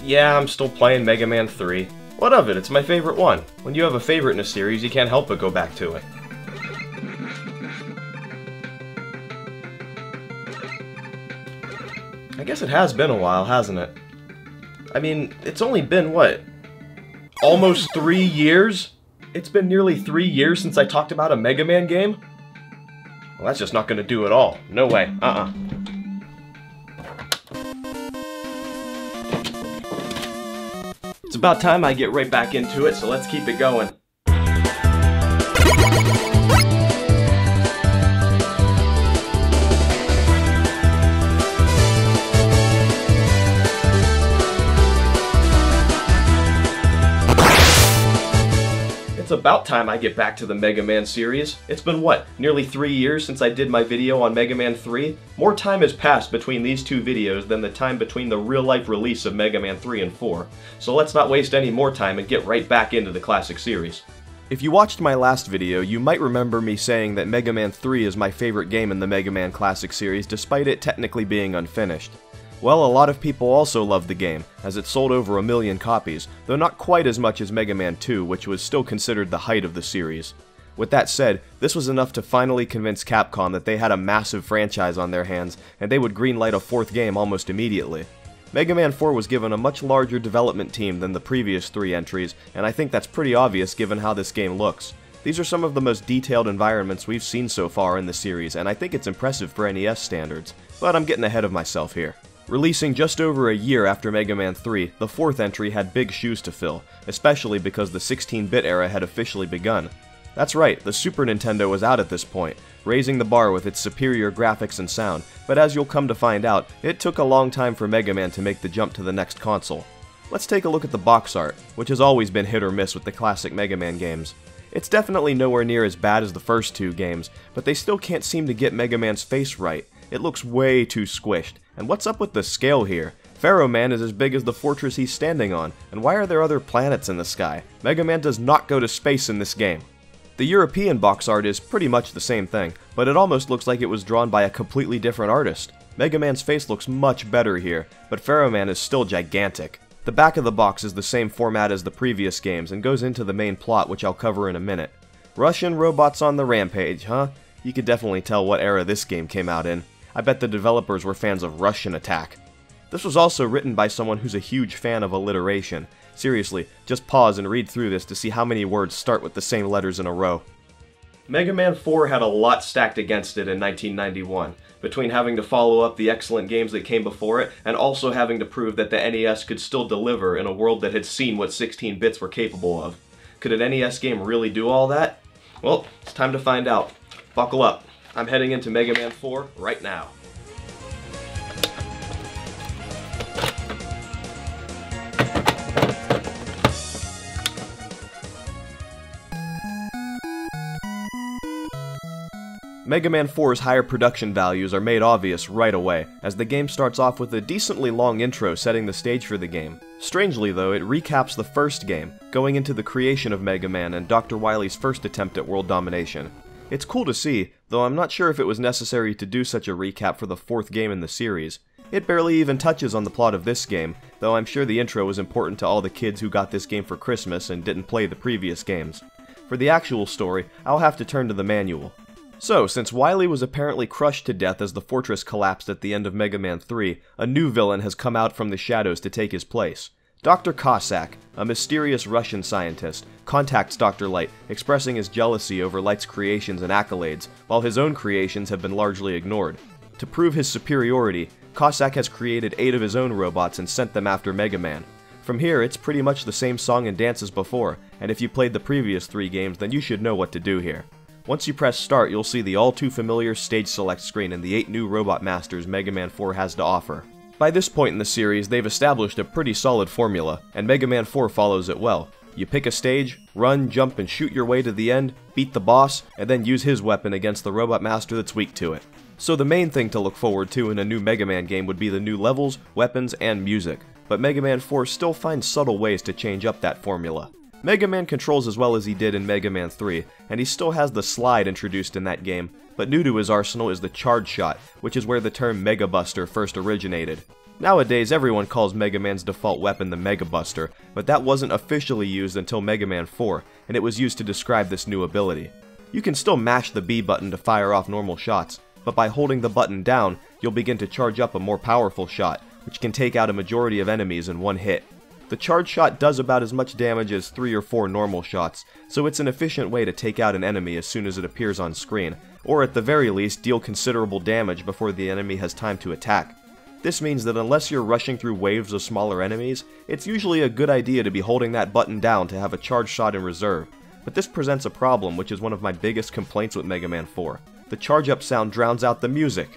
Yeah, I'm still playing Mega Man 3. What of it? It's my favorite one. When you have a favorite in a series, you can't help but go back to it. I guess it has been a while, hasn't it? I mean, it's only been, what? Almost 3 years? It's been nearly 3 years since I talked about a Mega Man game? Well, that's just not gonna do at all. No way. It's about time I get right back into it, so let's keep it going. It's about time I get back to the Mega Man series. It's been what, nearly 3 years since I did my video on Mega Man 3? More time has passed between these two videos than the time between the real-life release of Mega Man 3 and 4. So let's not waste any more time and get right back into the classic series. If you watched my last video, you might remember me saying that Mega Man 3 is my favorite game in the Mega Man Classic series, despite it technically being unfinished. Well, a lot of people also loved the game, as it sold over 1 million copies, though not quite as much as Mega Man 2, which was still considered the height of the series. With that said, this was enough to finally convince Capcom that they had a massive franchise on their hands, and they would greenlight a 4th game almost immediately. Mega Man 4 was given a much larger development team than the previous 3 entries, and I think that's pretty obvious given how this game looks. These are some of the most detailed environments we've seen so far in the series, and I think it's impressive for NES standards, but I'm getting ahead of myself here. Releasing just over a year after Mega Man 3, the 4th entry had big shoes to fill, especially because the 16-bit era had officially begun. That's right, the Super Nintendo was out at this point, raising the bar with its superior graphics and sound, but as you'll come to find out, it took a long time for Mega Man to make the jump to the next console. Let's take a look at the box art, which has always been hit or miss with the classic Mega Man games. It's definitely nowhere near as bad as the first 2 games, but they still can't seem to get Mega Man's face right. It looks way too squished. And what's up with the scale here? Pharaoh Man is as big as the fortress he's standing on, and why are there other planets in the sky? Mega Man does not go to space in this game. The European box art is pretty much the same thing, but it almost looks like it was drawn by a completely different artist. Mega Man's face looks much better here, but Pharaoh Man is still gigantic. The back of the box is the same format as the previous games and goes into the main plot, which I'll cover in a minute. Russian robots on the Rampage, huh? You could definitely tell what era this game came out in. I bet the developers were fans of Russian Attack. This was also written by someone who's a huge fan of alliteration. Seriously, just pause and read through this to see how many words start with the same letters in a row. Mega Man 4 had a lot stacked against it in 1991, between having to follow up the excellent games that came before it, and also having to prove that the NES could still deliver in a world that had seen what 16 bits were capable of. Could an NES game really do all that? Well, it's time to find out. Buckle up. I'm heading into Mega Man 4 right now. Mega Man 4's higher production values are made obvious right away, as the game starts off with a decently long intro setting the stage for the game. Strangely though, it recaps the first game, going into the creation of Mega Man and Dr. Wily's first attempt at world domination. It's cool to see, though I'm not sure if it was necessary to do such a recap for the 4th game in the series. It barely even touches on the plot of this game, though I'm sure the intro was important to all the kids who got this game for Christmas and didn't play the previous games. For the actual story, I'll have to turn to the manual. So, since Wily was apparently crushed to death as the fortress collapsed at the end of Mega Man 3, a new villain has come out from the shadows to take his place. Dr. Cossack, a mysterious Russian scientist, contacts Dr. Light, expressing his jealousy over Light's creations and accolades, while his own creations have been largely ignored. To prove his superiority, Cossack has created 8 of his own robots and sent them after Mega Man. From here, it's pretty much the same song and dance as before, and if you played the previous 3 games, then you should know what to do here. Once you press start, you'll see the all-too-familiar stage select screen and the 8 new robot masters Mega Man 4 has to offer. By this point in the series, they've established a pretty solid formula, and Mega Man 4 follows it well. You pick a stage, run, jump, and shoot your way to the end, beat the boss, and then use his weapon against the robot master that's weak to it. So the main thing to look forward to in a new Mega Man game would be the new levels, weapons, and music, but Mega Man 4 still finds subtle ways to change up that formula. Mega Man controls as well as he did in Mega Man 3, and he still has the slide introduced in that game, but new to his arsenal is the charge shot, which is where the term Mega Buster first originated. Nowadays, everyone calls Mega Man's default weapon the Mega Buster, but that wasn't officially used until Mega Man 4, and it was used to describe this new ability. You can still mash the B button to fire off normal shots, but by holding the button down, you'll begin to charge up a more powerful shot, which can take out a majority of enemies in one hit. The charge shot does about as much damage as 3 or 4 normal shots, so it's an efficient way to take out an enemy as soon as it appears on screen, or at the very least deal considerable damage before the enemy has time to attack. This means that unless you're rushing through waves of smaller enemies, it's usually a good idea to be holding that button down to have a charge shot in reserve. But this presents a problem, which is one of my biggest complaints with Mega Man 4. The charge up sound drowns out the music.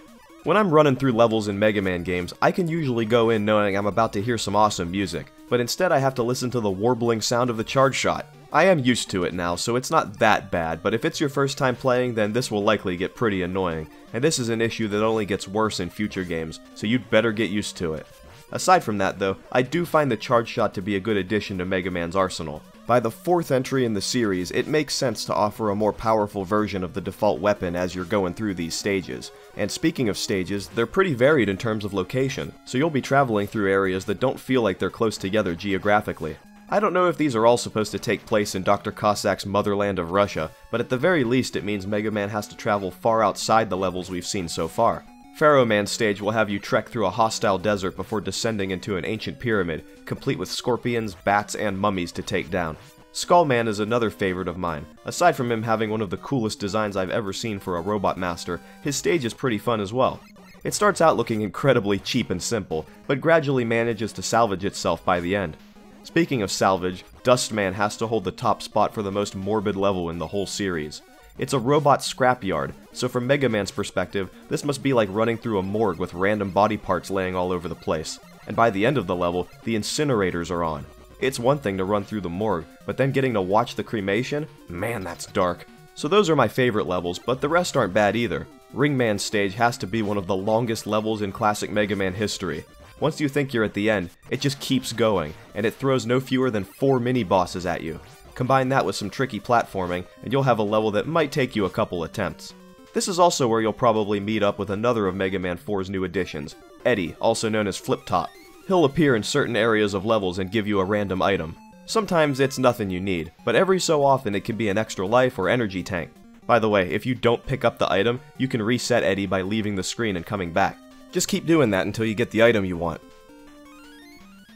When I'm running through levels in Mega Man games, I can usually go in knowing I'm about to hear some awesome music, but instead I have to listen to the warbling sound of the charge shot. I am used to it now, so it's not that bad, but if it's your first time playing, then this will likely get pretty annoying, and this is an issue that only gets worse in future games, so you'd better get used to it. Aside from that though, I do find the charge shot to be a good addition to Mega Man's arsenal. By the 4th entry in the series, it makes sense to offer a more powerful version of the default weapon as you're going through these stages. And speaking of stages, they're pretty varied in terms of location, so you'll be traveling through areas that don't feel like they're close together geographically. I don't know if these are all supposed to take place in Dr. Cossack's motherland of Russia, but at the very least it means Mega Man has to travel far outside the levels we've seen so far. Pharaoh Man's stage will have you trek through a hostile desert before descending into an ancient pyramid, complete with scorpions, bats, and mummies to take down. Skullman is another favorite of mine. Aside from him having one of the coolest designs I've ever seen for a robot master, his stage is pretty fun as well. It starts out looking incredibly cheap and simple, but gradually manages to salvage itself by the end. Speaking of salvage, Dustman has to hold the top spot for the most morbid level in the whole series. It's a robot scrapyard, so from Mega Man's perspective, this must be like running through a morgue with random body parts laying all over the place. And by the end of the level, the incinerators are on. It's one thing to run through the morgue, but then getting to watch the cremation? Man, that's dark. So those are my favorite levels, but the rest aren't bad either. Ringman's stage has to be one of the longest levels in classic Mega Man history. Once you think you're at the end, it just keeps going, and it throws no fewer than 4 mini-bosses at you. Combine that with some tricky platforming, and you'll have a level that might take you a couple attempts. This is also where you'll probably meet up with another of Mega Man 4's new additions, Eddie, also known as Flip Top. He'll appear in certain areas of levels and give you a random item. Sometimes it's nothing you need, but every so often it can be an extra life or energy tank. By the way, if you don't pick up the item, you can reset Eddie by leaving the screen and coming back. Just keep doing that until you get the item you want.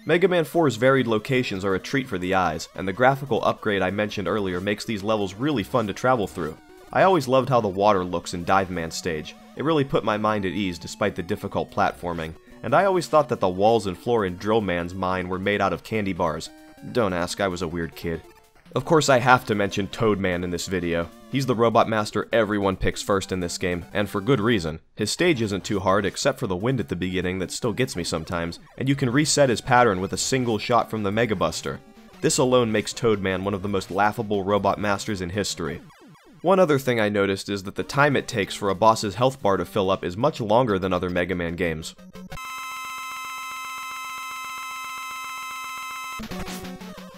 Mega Man 4's varied locations are a treat for the eyes, and the graphical upgrade I mentioned earlier makes these levels really fun to travel through. I always loved how the water looks in Dive Man's stage. It really put my mind at ease despite the difficult platforming, and I always thought that the walls and floor in Drill Man's mine were made out of candy bars. Don't ask, I was a weird kid. Of course I have to mention Toad Man in this video. He's the robot master everyone picks first in this game, and for good reason. His stage isn't too hard except for the wind at the beginning that still gets me sometimes, and you can reset his pattern with a single shot from the Mega Buster. This alone makes Toad Man one of the most laughable robot masters in history. One other thing I noticed is that the time it takes for a boss's health bar to fill up is much longer than other Mega Man games.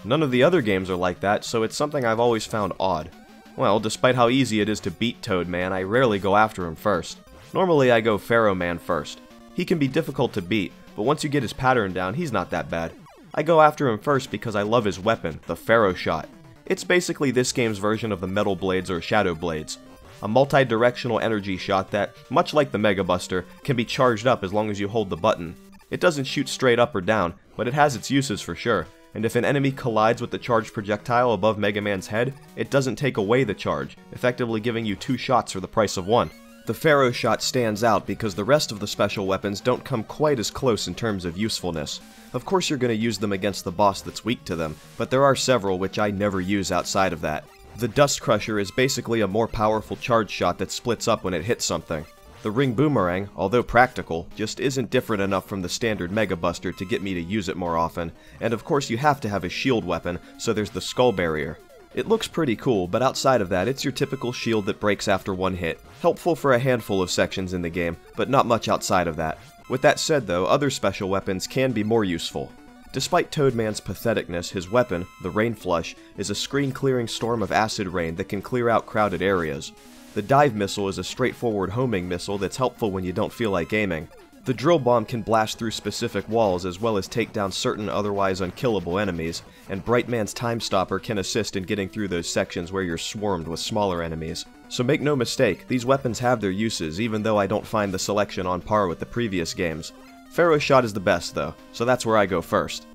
None of the other games are like that, so it's something I've always found odd. Well, despite how easy it is to beat Toad Man, I rarely go after him first. Normally I go Pharaoh Man first. He can be difficult to beat, but once you get his pattern down, he's not that bad. I go after him first because I love his weapon, the Pharaoh Shot. It's basically this game's version of the Metal Blades or Shadow Blades. A multi-directional energy shot that, much like the Mega Buster, can be charged up as long as you hold the button. It doesn't shoot straight up or down, but it has its uses for sure. And if an enemy collides with the charged projectile above Mega Man's head, it doesn't take away the charge, effectively giving you 2 shots for the price of 1. The Pharaoh Shot stands out because the rest of the special weapons don't come quite as close in terms of usefulness. Of course you're going to use them against the boss that's weak to them, but there are several which I never use outside of that. The Dust Crusher is basically a more powerful charge shot that splits up when it hits something. The Ring Boomerang, although practical, just isn't different enough from the standard Mega Buster to get me to use it more often, and of course you have to have a shield weapon, so there's the Skull Barrier. It looks pretty cool, but outside of that, it's your typical shield that breaks after 1 hit. Helpful for a handful of sections in the game, but not much outside of that. With that said though, other special weapons can be more useful. Despite Toad Man's patheticness, his weapon, the Rain Flush, is a screen-clearing storm of acid rain that can clear out crowded areas. The Dive Missile is a straightforward homing missile that's helpful when you don't feel like aiming. The drill bomb can blast through specific walls as well as take down certain otherwise unkillable enemies, and Brightman's Time Stopper can assist in getting through those sections where you're swarmed with smaller enemies. So make no mistake, these weapons have their uses, even though I don't find the selection on par with the previous games. Pharaoh Shot is the best though, so that's where I go first.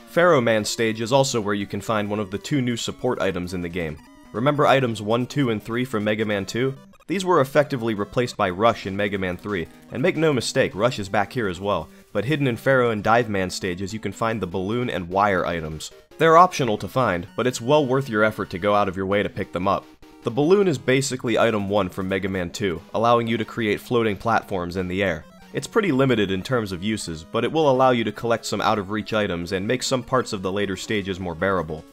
Pharaoh Man stage is also where you can find one of the 2 new support items in the game. Remember items 1, 2, and 3 from Mega Man 2? These were effectively replaced by Rush in Mega Man 3, and make no mistake, Rush is back here as well, but hidden in Pharaoh and Dive Man stages you can find the balloon and wire items. They're optional to find, but it's well worth your effort to go out of your way to pick them up. The balloon is basically item 1 from Mega Man 2, allowing you to create floating platforms in the air. It's pretty limited in terms of uses, but it will allow you to collect some out-of-reach items and make some parts of the later stages more bearable.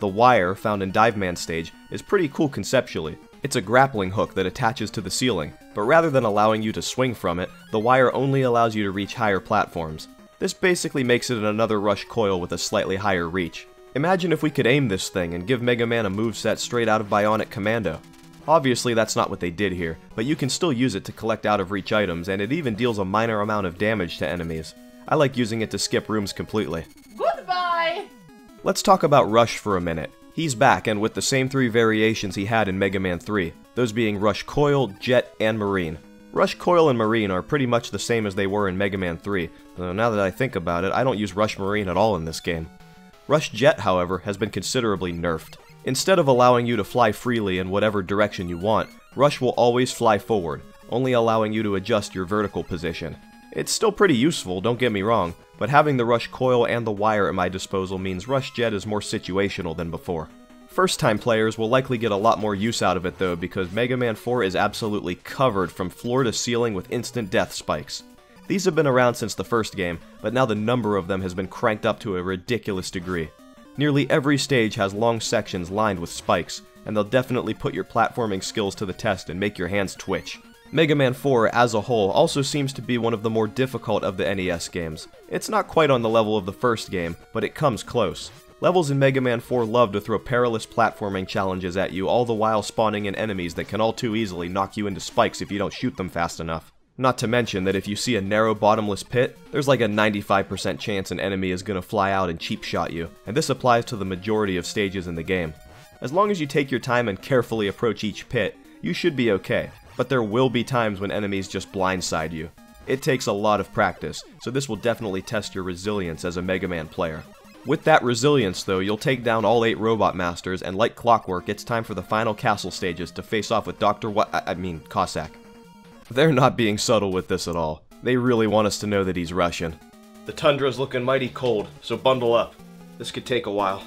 The wire, found in Dive Man stage, is pretty cool conceptually. It's a grappling hook that attaches to the ceiling, but rather than allowing you to swing from it, the wire only allows you to reach higher platforms. This basically makes it another Rush coil with a slightly higher reach. Imagine if we could aim this thing and give Mega Man a moveset straight out of Bionic Commando. Obviously that's not what they did here, but you can still use it to collect out-of-reach items, and it even deals a minor amount of damage to enemies. I like using it to skip rooms completely. Goodbye! Let's talk about Rush for a minute. He's back, and with the same 3 variations he had in Mega Man 3, those being Rush Coil, Jet, and Marine. Rush Coil and Marine are pretty much the same as they were in Mega Man 3, though now that I think about it, I don't use Rush Marine at all in this game. Rush Jet, however, has been considerably nerfed. Instead of allowing you to fly freely in whatever direction you want, Rush will always fly forward, only allowing you to adjust your vertical position. It's still pretty useful, don't get me wrong, but having the Rush Coil and the wire at my disposal means Rush Jet is more situational than before. First-time players will likely get a lot more use out of it though, because Mega Man 4 is absolutely covered from floor to ceiling with instant death spikes. These have been around since the first game, but now the number of them has been cranked up to a ridiculous degree. Nearly every stage has long sections lined with spikes, and they'll definitely put your platforming skills to the test and make your hands twitch. Mega Man 4 as a whole also seems to be one of the more difficult of the NES games. It's not quite on the level of the first game, but it comes close. Levels in Mega Man 4 love to throw perilous platforming challenges at you, all the while spawning in enemies that can all too easily knock you into spikes if you don't shoot them fast enough. Not to mention that if you see a narrow bottomless pit, there's like a 95% chance an enemy is gonna fly out and cheap shot you, and this applies to the majority of stages in the game. As long as you take your time and carefully approach each pit, you should be okay, but there will be times when enemies just blindside you. It takes a lot of practice, so this will definitely test your resilience as a Mega Man player. With that resilience though, you'll take down all 8 Robot Masters, and like clockwork, it's time for the final castle stages to face off with Cossack. They're not being subtle with this at all. They really want us to know that he's Russian. The tundra's looking mighty cold, so bundle up. This could take a while.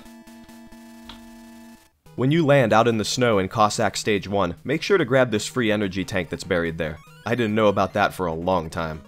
When you land out in the snow in Cossack Stage 1, make sure to grab this free energy tank that's buried there. I didn't know about that for a long time.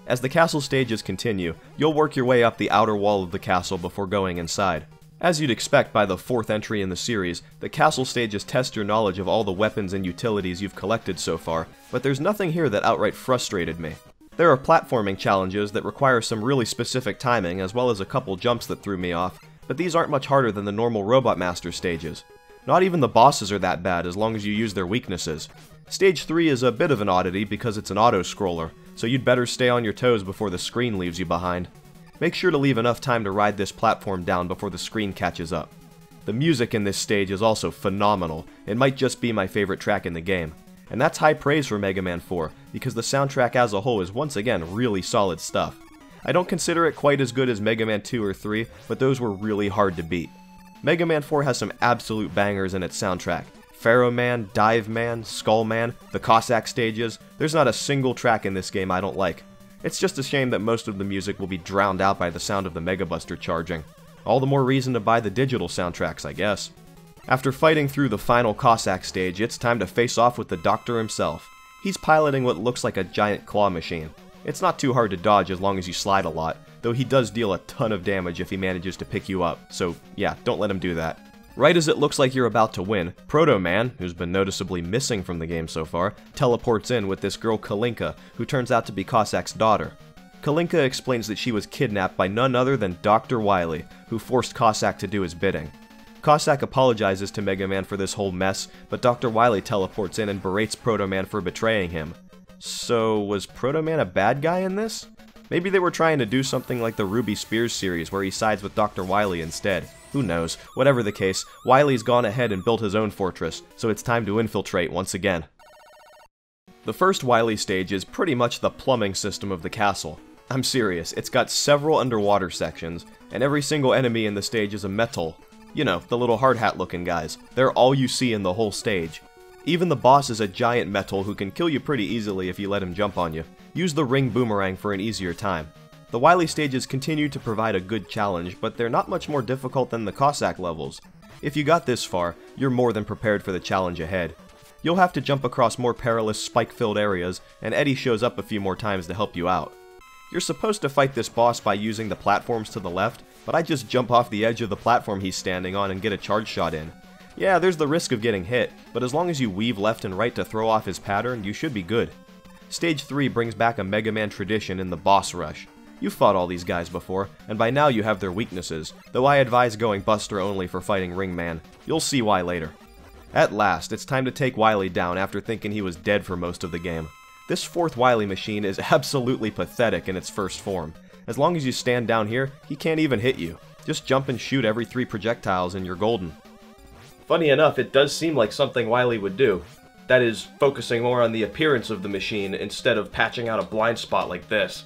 As the castle stages continue, you'll work your way up the outer wall of the castle before going inside. As you'd expect by the 4th entry in the series, the castle stages test your knowledge of all the weapons and utilities you've collected so far, but there's nothing here that outright frustrated me. There are platforming challenges that require some really specific timing, as well as a couple jumps that threw me off, but these aren't much harder than the normal Robot Master stages. Not even the bosses are that bad as long as you use their weaknesses. Stage 3 is a bit of an oddity because it's an auto-scroller, so you'd better stay on your toes before the screen leaves you behind. Make sure to leave enough time to ride this platform down before the screen catches up. The music in this stage is also phenomenal. It might just be my favorite track in the game. And that's high praise for Mega Man 4, because the soundtrack as a whole is once again really solid stuff. I don't consider it quite as good as Mega Man 2 or 3, but those were really hard to beat. Mega Man 4 has some absolute bangers in its soundtrack. Pharaoh Man, Dive Man, Skull Man, the Cossack stages, there's not a single track in this game I don't like. It's just a shame that most of the music will be drowned out by the sound of the Mega Buster charging. All the more reason to buy the digital soundtracks, I guess. After fighting through the final Cossack stage, it's time to face off with the Doctor himself. He's piloting what looks like a giant claw machine. It's not too hard to dodge as long as you slide a lot, though he does deal a ton of damage if he manages to pick you up, so yeah, don't let him do that. Right as it looks like you're about to win, Proto Man, who's been noticeably missing from the game so far, teleports in with this girl Kalinka, who turns out to be Cossack's daughter. Kalinka explains that she was kidnapped by none other than Dr. Wily, who forced Cossack to do his bidding. Cossack apologizes to Mega Man for this whole mess, but Dr. Wily teleports in and berates Proto Man for betraying him. So, was Proto Man a bad guy in this? Maybe they were trying to do something like the Ruby Spears series where he sides with Dr. Wily instead. Who knows? Whatever the case, Wily's gone ahead and built his own fortress, so it's time to infiltrate once again. The first Wily stage is pretty much the plumbing system of the castle. I'm serious, it's got several underwater sections, and every single enemy in the stage is a metal. You know, the little hard hat looking guys. They're all you see in the whole stage. Even the boss is a giant metal who can kill you pretty easily if you let him jump on you. Use the ring boomerang for an easier time. The Wily stages continue to provide a good challenge, but they're not much more difficult than the Cossack levels. If you got this far, you're more than prepared for the challenge ahead. You'll have to jump across more perilous, spike-filled areas, and Eddie shows up a few more times to help you out. You're supposed to fight this boss by using the platforms to the left, but I just jump off the edge of the platform he's standing on and get a charge shot in. Yeah, there's the risk of getting hit, but as long as you weave left and right to throw off his pattern, you should be good. Stage 3 brings back a Mega Man tradition in the boss rush. You've fought all these guys before, and by now you have their weaknesses, though I advise going Buster only for fighting Ring Man. You'll see why later. At last, it's time to take Wily down after thinking he was dead for most of the game. This fourth Wily machine is absolutely pathetic in its first form. As long as you stand down here, he can't even hit you. Just jump and shoot every 3 projectiles and you're golden. Funny enough, it does seem like something Wily would do. That is, focusing more on the appearance of the machine instead of patching out a blind spot like this.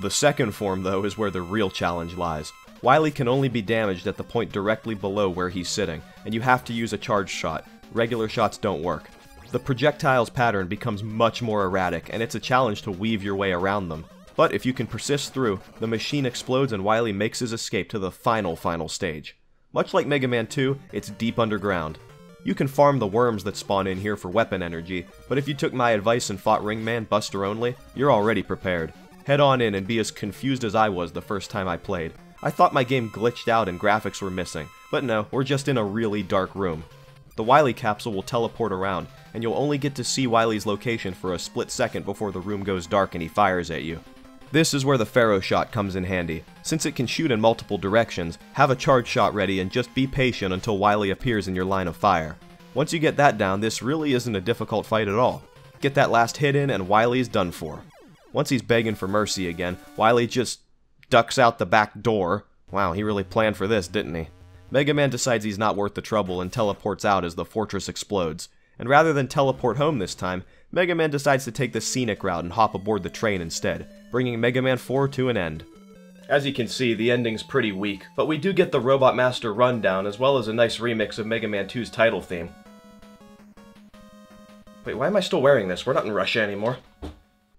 The second form, though, is where the real challenge lies. Wily can only be damaged at the point directly below where he's sitting, and you have to use a charge shot. Regular shots don't work. The projectile's pattern becomes much more erratic, and it's a challenge to weave your way around them. But if you can persist through, the machine explodes and Wily makes his escape to the final stage. Much like Mega Man 2, it's deep underground. You can farm the worms that spawn in here for weapon energy, but if you took my advice and fought Ring Man Buster only, you're already prepared. Head on in and be as confused as I was the first time I played. I thought my game glitched out and graphics were missing, but no, we're just in a really dark room. The Wily capsule will teleport around, and you'll only get to see Wily's location for a split second before the room goes dark and he fires at you. This is where the Pharaoh shot comes in handy. Since it can shoot in multiple directions, have a charge shot ready and just be patient until Wily appears in your line of fire. Once you get that down, this really isn't a difficult fight at all. Get that last hit in and Wily's done for. Once he's begging for mercy again, Wily just ducks out the back door. Wow, he really planned for this, didn't he? Mega Man decides he's not worth the trouble and teleports out as the fortress explodes. And rather than teleport home this time, Mega Man decides to take the scenic route and hop aboard the train instead, bringing Mega Man 4 to an end. As you can see, the ending's pretty weak, but we do get the Robot Master rundown as well as a nice remix of Mega Man 2's title theme. Wait, why am I still wearing this? We're not in Russia anymore.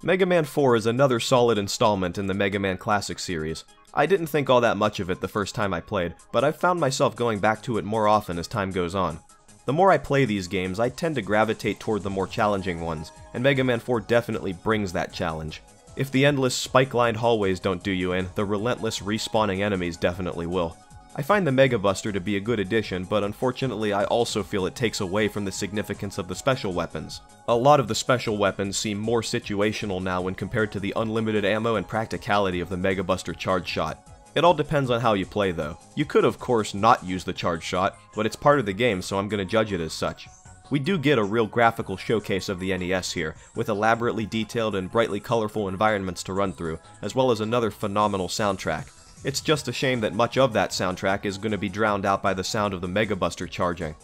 Mega Man 4 is another solid installment in the Mega Man Classic series. I didn't think all that much of it the first time I played, but I've found myself going back to it more often as time goes on. The more I play these games, I tend to gravitate toward the more challenging ones, and Mega Man 4 definitely brings that challenge. If the endless spike-lined hallways don't do you in, the relentless respawning enemies definitely will. I find the Mega Buster to be a good addition, but unfortunately I also feel it takes away from the significance of the special weapons. A lot of the special weapons seem more situational now when compared to the unlimited ammo and practicality of the Mega Buster charge shot. It all depends on how you play though. You could of course not use the charge shot, but it's part of the game so I'm gonna judge it as such. We do get a real graphical showcase of the NES here, with elaborately detailed and brightly colorful environments to run through, as well as another phenomenal soundtrack. It's just a shame that much of that soundtrack is going to be drowned out by the sound of the Mega Buster charging.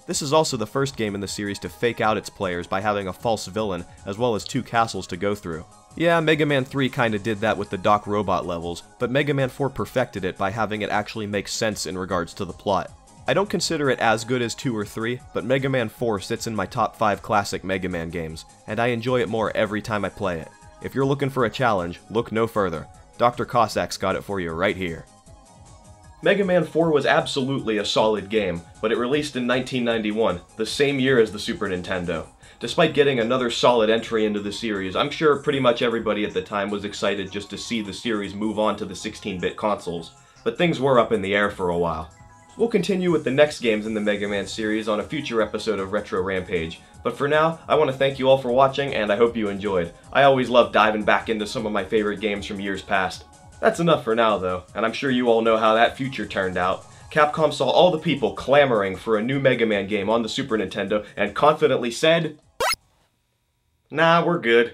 This is also the first game in the series to fake out its players by having a false villain, as well as 2 castles to go through. Yeah, Mega Man 3 kinda did that with the Doc Robot levels, but Mega Man 4 perfected it by having it actually make sense in regards to the plot. I don't consider it as good as 2 or 3, but Mega Man 4 sits in my top 5 classic Mega Man games, and I enjoy it more every time I play it. If you're looking for a challenge, look no further. Dr. Cossack's got it for you right here. Mega Man 4 was absolutely a solid game, but it released in 1991, the same year as the Super Nintendo. Despite getting another solid entry into the series, I'm sure pretty much everybody at the time was excited just to see the series move on to the 16-bit consoles, but things were up in the air for a while. We'll continue with the next games in the Mega Man series on a future episode of Retro Rampage, but for now, I want to thank you all for watching, and I hope you enjoyed. I always love diving back into some of my favorite games from years past. That's enough for now, though, and I'm sure you all know how that future turned out. Capcom saw all the people clamoring for a new Mega Man game on the Super Nintendo, and confidently said, "Nah, we're good."